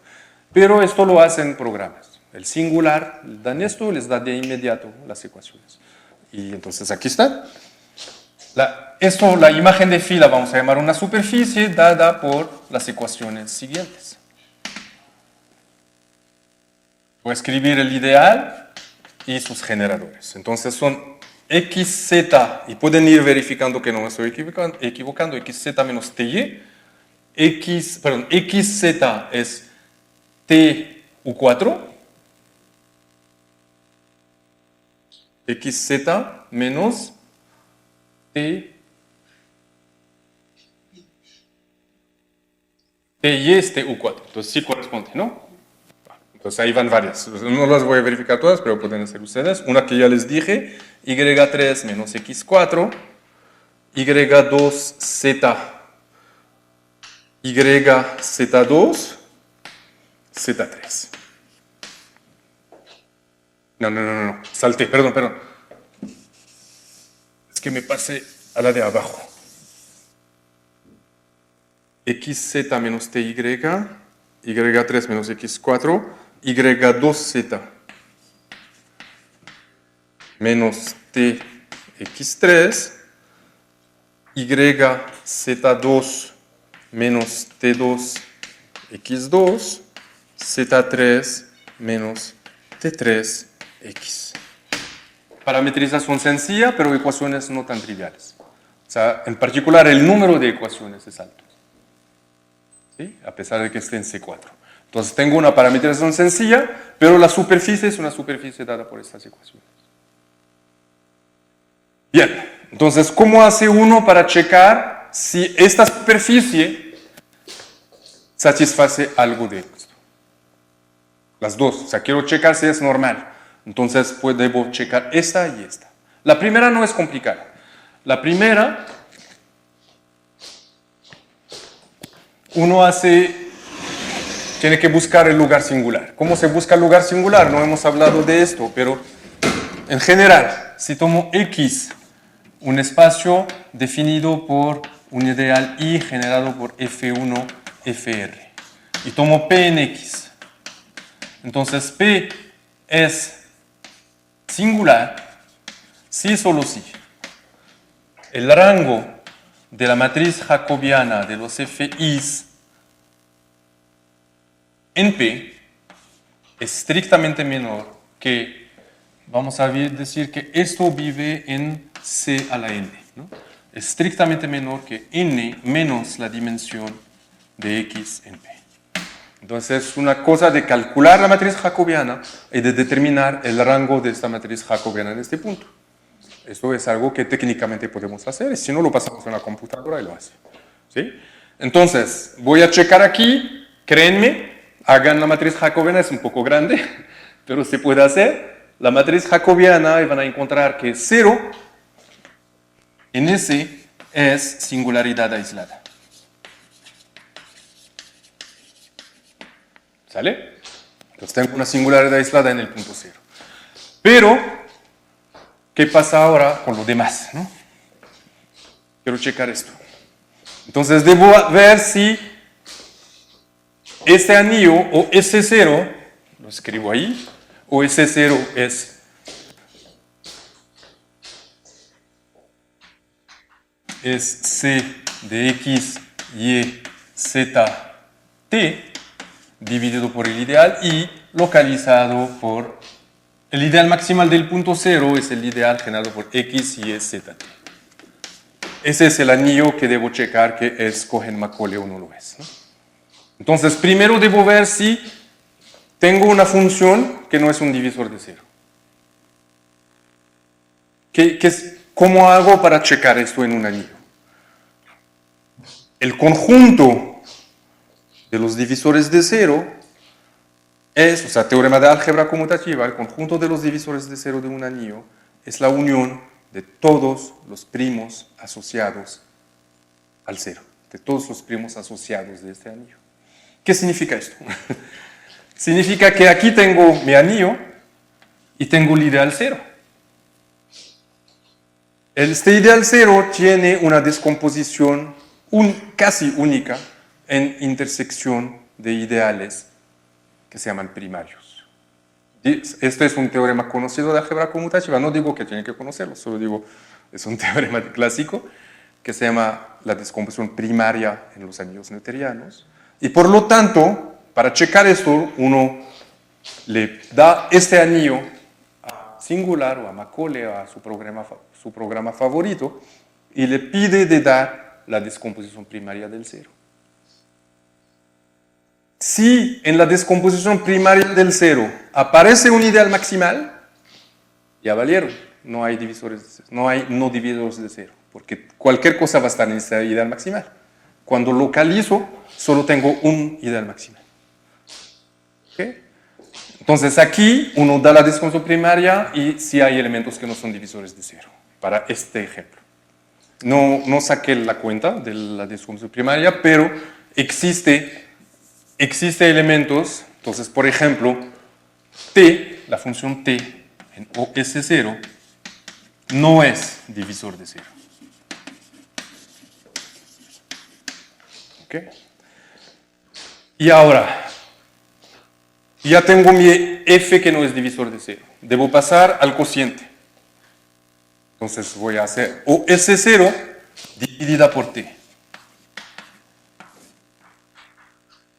Pero esto lo hacen programas. El singular dan esto, les da de inmediato las ecuaciones. Y entonces aquí está. La imagen de phi la vamos a llamar una superficie dada por las ecuaciones siguientes. Voy a escribir el ideal y sus generadores. Entonces son xz, y pueden ir verificando que no me estoy equivocando, xz menos ty, xz es tu4, xz menos ty es tu4, entonces sí corresponde, ¿no? Entonces ahí van varias, no las voy a verificar todas, pero pueden hacer ustedes. Una que ya les dije, y3 menos x4, y2z, yz2, z3. No, salté, perdón. Es que me pasé a la de abajo. xz menos ty, y3 menos x4, y2z menos tx3, yz2 menos t2 x2, z3 menos t3 x. Parametrización sencilla, pero ecuaciones no tan triviales. O sea, en particular el número de ecuaciones es alto. ¿Sí? A pesar de que esté en C4. Entonces tengo una parametrización sencilla, pero la superficie es una superficie dada por estas ecuaciones. Bien, entonces, ¿cómo hace uno para checar si esta superficie satisface algo de esto? Las dos, o sea, quiero checar si es normal. Entonces, pues debo checar esta y esta. La primera no es complicada. La primera, uno tiene que buscar el lugar singular. ¿Cómo se busca el lugar singular? No hemos hablado de esto, pero en general, si tomo X, un espacio definido por un ideal I generado por F1, Fr, y tomo P en X, entonces P es singular si solo si el rango de la matriz jacobiana de los FIs en P es estrictamente menor que, vamos a decir que esto vive en C a la n, ¿no? Estrictamente menor que n menos la dimensión de X en P. Entonces es una cosa de calcular la matriz jacobiana y de determinar el rango de esta matriz jacobiana en este punto. Esto es algo que técnicamente podemos hacer, y si no lo pasamos en la computadora y lo hace. ¿Sí? Entonces, voy a checar aquí, créanme, hagan la matriz jacobiana, es un poco grande, pero se puede hacer. La matriz jacobiana y van a encontrar que 0 en S es singularidad aislada. ¿Sale? Entonces tengo una singularidad aislada en el punto 0. Pero, ¿qué pasa ahora con lo demás? ¿No? Quiero checar esto. Entonces debo ver si este anillo, o S0, lo escribo ahí, o S0 es C de X, Y, Z, T, dividido por el ideal y localizado por el ideal maximal del punto 0 es el ideal generado por X, Y, Z, T. Ese es el anillo que debo checar que es Cohen-Macaulay o no lo es, ¿no? Entonces, primero debo ver si tengo una función que no es un divisor de cero. ¿Cómo hago para checar esto en un anillo? El conjunto de los divisores de cero es, o sea, teorema de álgebra conmutativa, el conjunto de los divisores de cero de un anillo es la unión de todos los primos asociados al cero, de todos los primos asociados de este anillo. ¿Qué significa esto? Significa que aquí tengo mi anillo y tengo el ideal cero. Este ideal cero tiene una descomposición casi única en intersección de ideales que se llaman primarios. Este es un teorema conocido de álgebra conmutativa, no digo que tienen que conocerlo, solo digo, es un teorema clásico que se llama la descomposición primaria en los anillos newtonianos. Y por lo tanto, para checar esto, uno le da este anillo a Singular o a Macaulay o a su programa favorito y le pide de dar la descomposición primaria del cero. Si en la descomposición primaria del cero aparece un ideal maximal, ya valieron, no hay divisores, no hay no divisores de cero, porque cualquier cosa va a estar en ese ideal maximal. Cuando localizo, solo tengo un ideal maximal. ¿Okay? Entonces aquí uno da la descomposición primaria y si hay elementos que no son divisores de cero, para este ejemplo. No saqué la cuenta de la descomposición primaria, pero existe elementos, entonces por ejemplo, t, la función t en OS0 no es divisor de cero. ¿Ok? Y ahora, ya tengo mi f que no es divisor de cero. Debo pasar al cociente. Entonces voy a hacer OS0 dividida por t.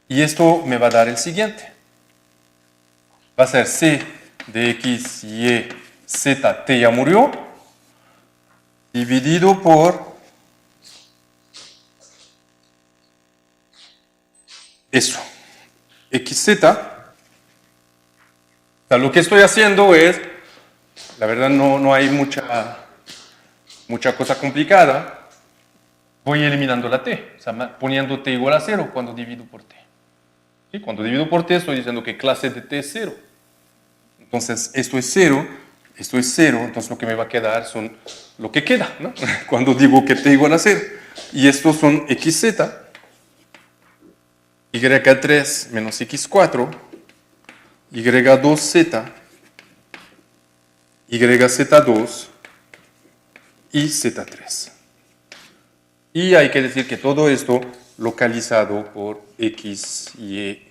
Y esto me va a dar el siguiente. Va a ser c de x, y, z, t ya murió, dividido por eso, xz. O sea, lo que estoy haciendo es, la verdad no hay mucha cosa complicada, voy eliminando la t, o sea, poniendo t igual a 0 cuando divido por t. ¿Sí? Cuando divido por t estoy diciendo que clase de t es 0. Entonces, esto es 0, entonces lo que me va a quedar son lo que queda, ¿no? Cuando digo que t igual a 0. Y estos son xz, y3 menos x4, y2z, yz2 y z3. Y hay que decir que todo esto localizado por x, y,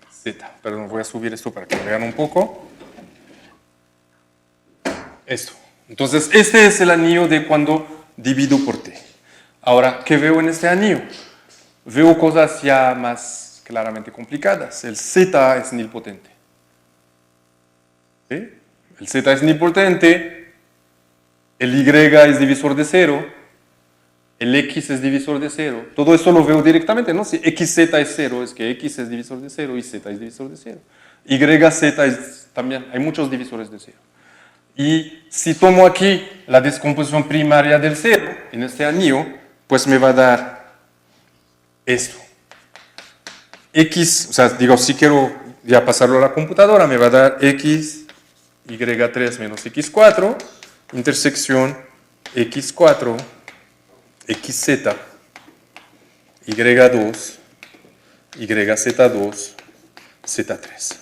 z. Perdón, voy a subir esto para que vean un poco. Esto. Entonces, este es el anillo de cuando divido por t. Ahora, ¿qué veo en este anillo? Veo cosas ya más claramente complicadas. El z es nilpotente. ¿Sí? El z es nilpotente, el y es divisor de 0, el x es divisor de 0. Todo eso lo veo directamente, ¿no? Si xz es 0, es que x es divisor de 0 y z es divisor de 0. YZ es también, hay muchos divisores de 0. Y si tomo aquí la descomposición primaria del 0 en este anillo, pues me va a dar esto. X, o sea, digo, si quiero ya pasarlo a la computadora, me va a dar x, y3 menos x4, intersección x4, xz, y2, yz2, z3.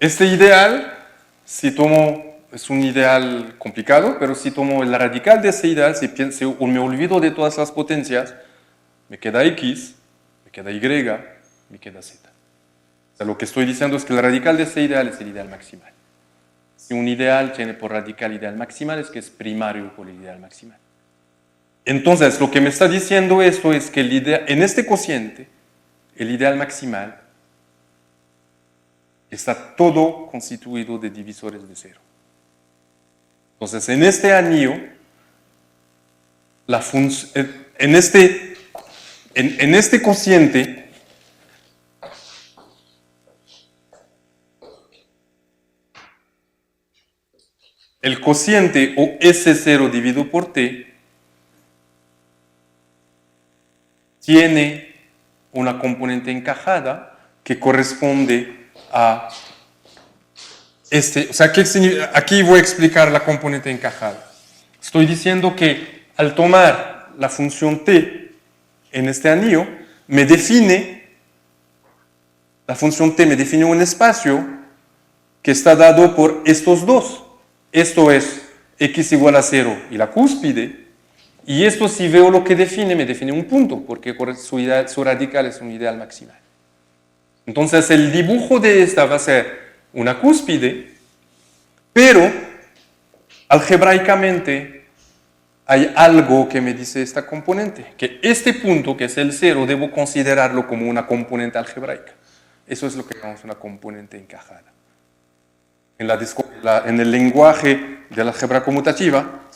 Este ideal, si tomo es un ideal complicado, pero si tomo el radical de ese ideal, si me olvido de todas las potencias, me queda X, me queda Y, me queda Z. O sea, lo que estoy diciendo es que el radical de ese ideal es el ideal maximal. Si un ideal tiene por radical ideal maximal, es que es primario por el ideal maximal. Entonces, lo que me está diciendo esto es que en este cociente, el ideal maximal está todo constituido de divisores de cero. Entonces, en este anillo, en este cociente, el cociente o S0 dividido por T tiene una componente encajada que corresponde a o sea, aquí voy a explicar la componente encajada. Estoy diciendo que al tomar la función t en este anillo, la función t me define un espacio que está dado por estos dos. Esto es x igual a 0 y la cúspide. Y esto, si veo lo que me define un punto, porque su radical es un ideal maximal. Entonces, el dibujo de esta va a ser una cúspide, pero algebraicamente hay algo que me dice esta componente, que este punto, que es el 0, debo considerarlo como una componente algebraica. Eso es lo que llamamos una componente encajada. En el lenguaje de la álgebra conmutativa,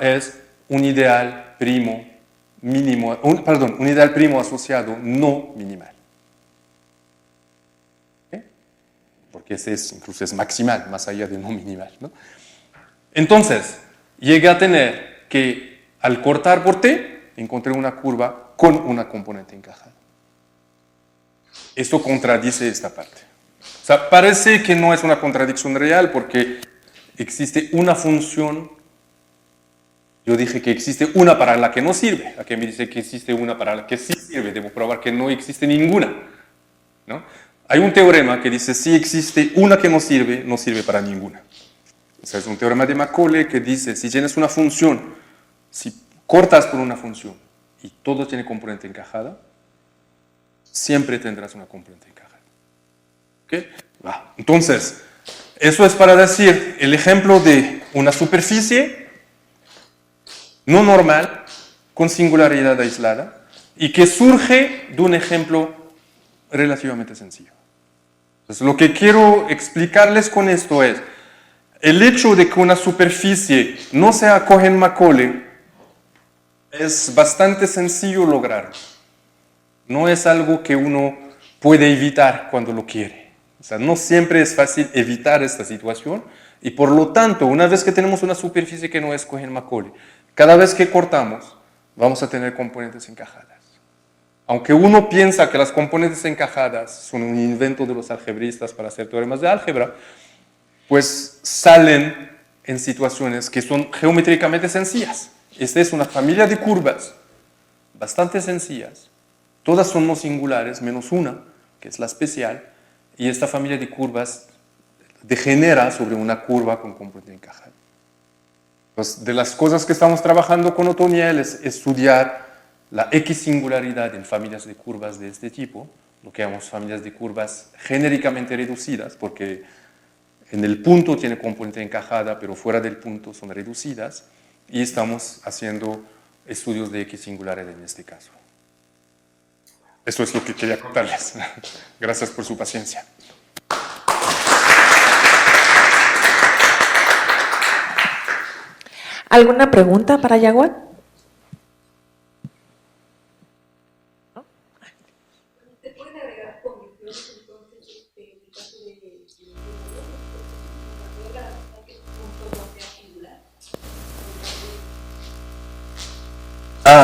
es un ideal primo mínimo, un ideal primo asociado no minimal. ¿Okay? Porque ese incluso es maximal, más allá de no minimal, ¿no? Entonces, llegué a tener que al cortar por t, encontré una curva con una componente encajada. Esto contradice esta parte. O sea, parece que no es una contradicción real porque existe una función. Yo dije que existe una para la que no sirve. Aquí me dice que existe una para la que sí sirve. Debo probar que no existe ninguna, ¿no? Hay un teorema que dice si existe una que no sirve para ninguna. O sea, es un teorema de Macaulay que dice si tienes una función, si cortas por una función y todo tiene componente encajada, siempre tendrás una componente encajada. ¿Okay? Entonces, eso es para decir el ejemplo de una superficie no normal con singularidad aislada y que surge de un ejemplo relativamente sencillo. Entonces, lo que quiero explicarles con esto es el hecho de que una superficie no sea Cohen-Macaulay es bastante sencillo lograrlo. No es algo que uno puede evitar cuando lo quiere. O sea, no siempre es fácil evitar esta situación y por lo tanto, una vez que tenemos una superficie que no es Cohen-Macaulay, cada vez que cortamos, vamos a tener componentes encajadas. Aunque uno piensa que las componentes encajadas son un invento de los algebristas para hacer teoremas de álgebra, pues salen en situaciones que son geométricamente sencillas. Esta es una familia de curvas bastante sencillas. Todas son no singulares, menos una, que es la especial, y esta familia de curvas degenera sobre una curva con componente encajada. Pues de las cosas que estamos trabajando con Otoniel es estudiar la X singularidad en familias de curvas de este tipo, lo que llamamos familias de curvas genéricamente reducidas, porque en el punto tiene componente encajada, pero fuera del punto son reducidas, y estamos haciendo estudios de X singularidad en este caso. Esto es lo que quería contarles. Gracias por su paciencia. ¿Alguna pregunta para Yaguat? ¿Se pueden agregar condiciones entonces en el caso de que el punto no sea singular?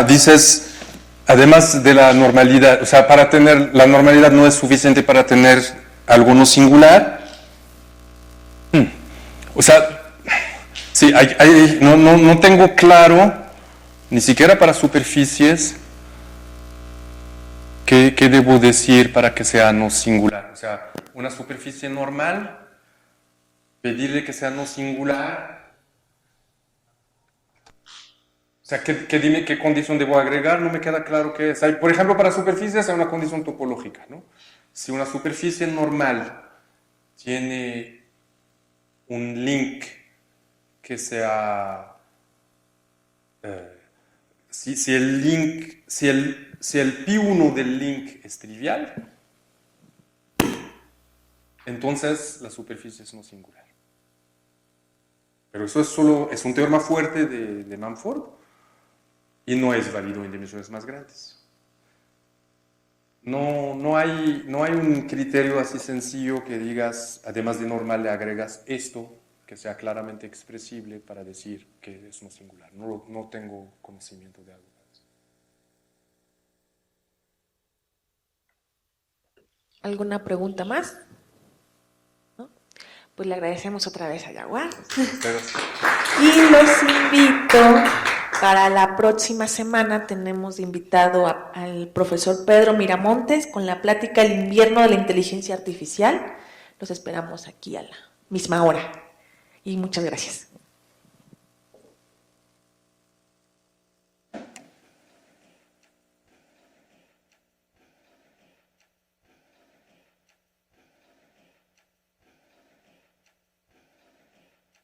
Dices, además de la normalidad, o sea, la normalidad no es suficiente para tener algo no singular. O sea, sí, no tengo claro, ni siquiera para superficies, qué debo decir para que sea no singular. O sea, una superficie normal pedirle que sea no singular. O sea, dime qué condición debo agregar, no me queda claro qué es. Por ejemplo, para superficies hay una condición topológica, ¿no? Si una superficie normal tiene un link que sea... si el pi1 del link es trivial, entonces la superficie es no singular. Pero eso es un teorema fuerte de Mumford y no es válido en dimensiones más grandes. No hay un criterio así sencillo que digas, además de normal le agregas esto, que sea claramente expresible para decir que es no singular. No tengo conocimiento de algo. ¿Alguna pregunta más? ¿No? Pues le agradecemos otra vez a Yaguar. Y los invito, para la próxima semana tenemos de invitado al profesor Pedro Miramontes con la plática El invierno de la inteligencia artificial. Los esperamos aquí a la misma hora. Y muchas gracias.